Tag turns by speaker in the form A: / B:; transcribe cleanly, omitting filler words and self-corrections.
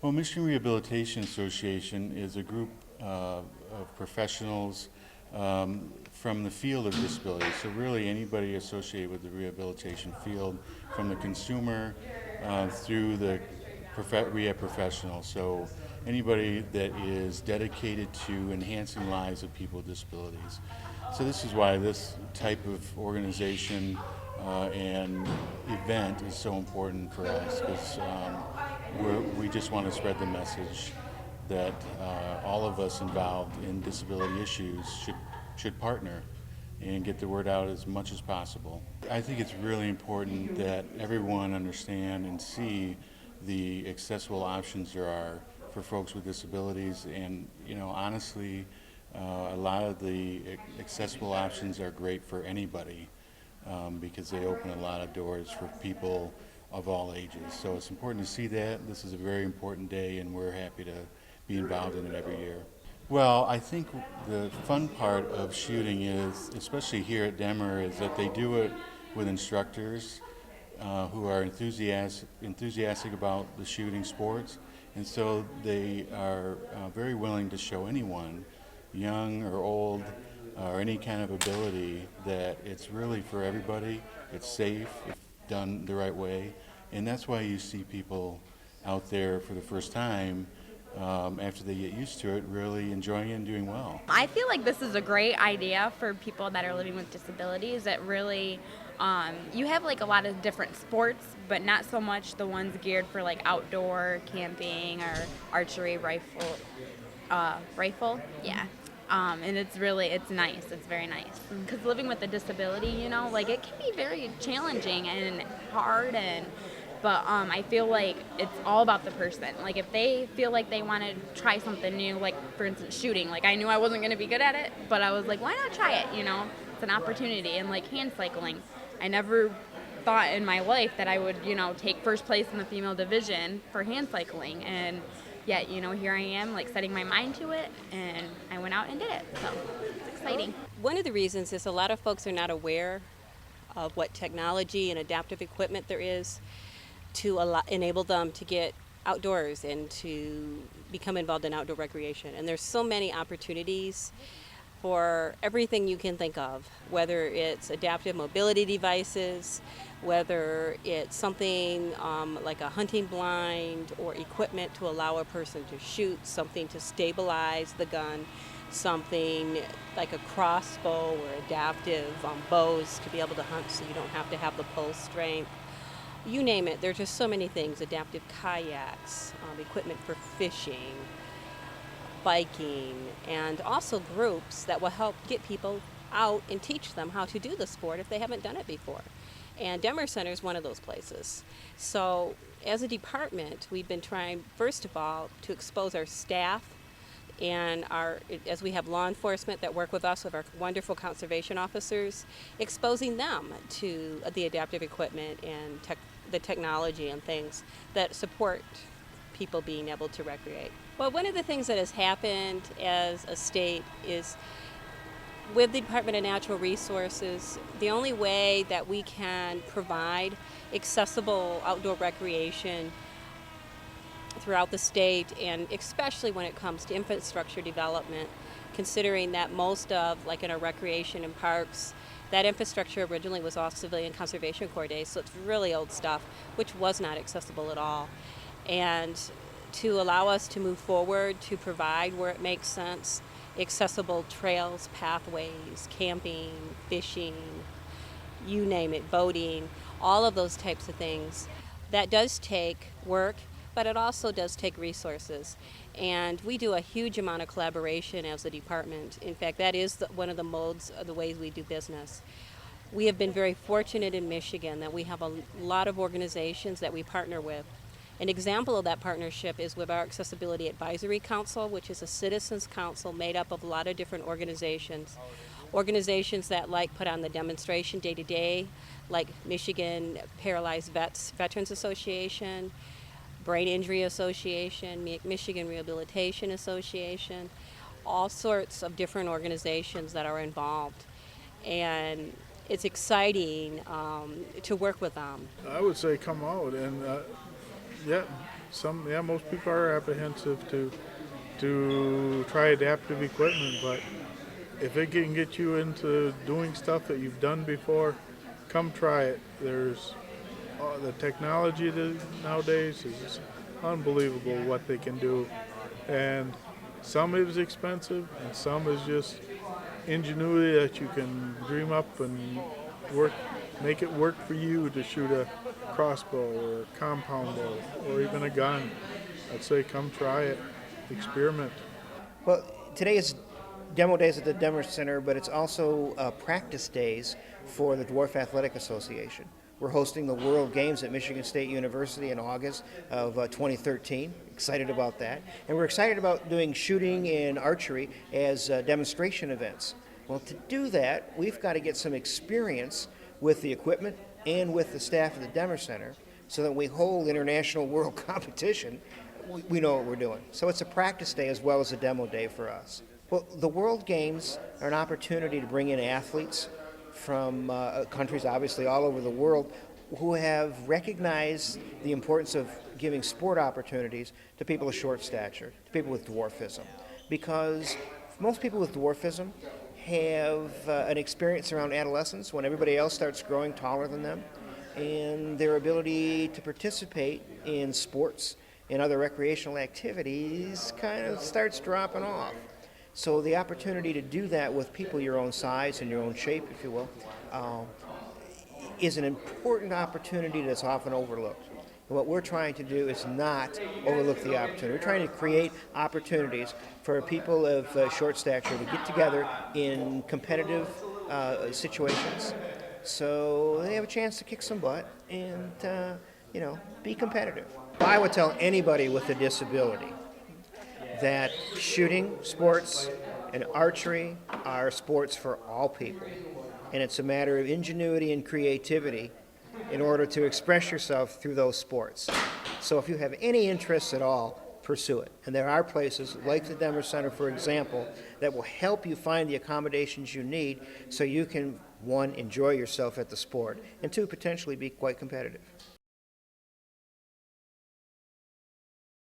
A: Well, Michigan Rehabilitation Association is a group of professionals from the field of disability. So really anybody associated with the rehabilitation field, from the consumer through the rehab professional. So anybody that is dedicated to enhancing lives of people with disabilities. So this is why this type of organization and event is so important for us, because we just want to spread the message that all of us involved in disability issues should partner and get the word out as much as possible. I think it's really important that everyone understand and see the accessible options there are for folks with disabilities, and honestly, a lot of the accessible options are great for anybody because they open a lot of doors for people of all ages. So it's important to see that. This is a very important day, and we're happy to be involved in it every year. Well, I think the fun part of shooting is, especially here at DNR, is that they do it with instructors who are enthusiastic about the shooting sports, and so they are very willing to show anyone, young or old, or any kind of ability, that it's really for everybody. It's safe if done the right way, and that's why you see people out there for the first time after they get used to it, really enjoying it and doing well.
B: I feel like this is a great idea for people that are living with disabilities. That really, you have like a lot of different sports, but not so much the ones geared for like outdoor camping or archery, rifle, yeah. And it's nice. It's very nice. Because living with a disability, like it can be very challenging and hard, but I feel like it's all about the person. Like if they feel like they want to try something new, like for instance shooting, like I knew I wasn't going to be good at it, but I was like, why not try it? It's an opportunity. And like hand cycling, I never thought in my life that I would, take first place in the female division for hand cycling, and yet, here I am, like setting my mind to it, and I went out and did it. So it's exciting.
C: One of the reasons is a lot of folks are not aware of what technology and adaptive equipment there is to enable them to get outdoors and to become involved in outdoor recreation. And there's so many opportunities for everything you can think of, whether it's adaptive mobility devices, whether it's something like a hunting blind or equipment to allow a person to shoot, something to stabilize the gun, something like a crossbow or adaptive bows to be able to hunt so you don't have to have the pull strength. You name it, there's just so many things, adaptive kayaks, equipment for fishing, biking, and also groups that will help get people out and teach them how to do the sport if they haven't done it before. And DNR Center is one of those places. So as a department, we've been trying, first of all, to expose our staff and as we have law enforcement that work with us, with our wonderful conservation officers, exposing them to the adaptive equipment and the technology and things that support people being able to recreate. Well, one of the things that has happened as a state is, with the Department of Natural Resources, the only way that we can provide accessible outdoor recreation throughout the state, and especially when it comes to infrastructure development, considering that most of, like in our recreation and parks, that infrastructure originally was off Civilian Conservation Corps days, so it's really old stuff, which was not accessible at all. And to allow us to move forward, to provide, where it makes sense, accessible trails, pathways, camping, fishing, you name it, boating, all of those types of things. That does take work, but it also does take resources. And we do a huge amount of collaboration as a department. In fact, that is one of the modes of the ways we do business. We have been very fortunate in Michigan that we have a lot of organizations that we partner with. An example of that partnership is with our Accessibility Advisory Council, which is a citizens council made up of a lot of different organizations. Organizations that put on the demonstration day to day, like Michigan Paralyzed Veterans Association, Brain Injury Association, Michigan Rehabilitation Association, all sorts of different organizations that are involved. And it's exciting to work with them.
D: I would say come out and most people are apprehensive to try adaptive equipment, but if it can get you into doing stuff that you've done before, come try it. There's the technology nowadays is unbelievable what they can do, and some is expensive and some is just ingenuity that you can dream up and make it work for you to shoot a crossbow or a compound bow or even a gun. I'd say come try it, experiment.
E: Well, today is demo days at the Denver Center, but it's also practice days for the Dwarf Athletic Association. We're hosting the World Games at Michigan State University in August of 2013. Excited about that. And we're excited about doing shooting and archery as demonstration events. Well, to do that, we've got to get some experience with the equipment and with the staff at the Denver Center so that when we hold international world competition, we know what we're doing. So it's a practice day as well as a demo day for us. Well, the World Games are an opportunity to bring in athletes from countries obviously all over the world who have recognized the importance of giving sport opportunities to people of short stature, to people with dwarfism. Because most people with dwarfism have an experience around adolescence when everybody else starts growing taller than them, and their ability to participate in sports and other recreational activities kind of starts dropping off. So the opportunity to do that with people your own size and your own shape, if you will, is an important opportunity that's often overlooked. And what we're trying to do is not overlook the opportunity. We're trying to create opportunities for people of short stature to get together in competitive situations so they have a chance to kick some butt and be competitive. I would tell anybody with a disability that shooting sports and archery are sports for all people. And it's a matter of ingenuity and creativity in order to express yourself through those sports. So if you have any interest at all, pursue it. And there are places like the Denver Center, for example, that will help you find the accommodations you need so you can, one, enjoy yourself at the sport, and two, potentially be quite competitive.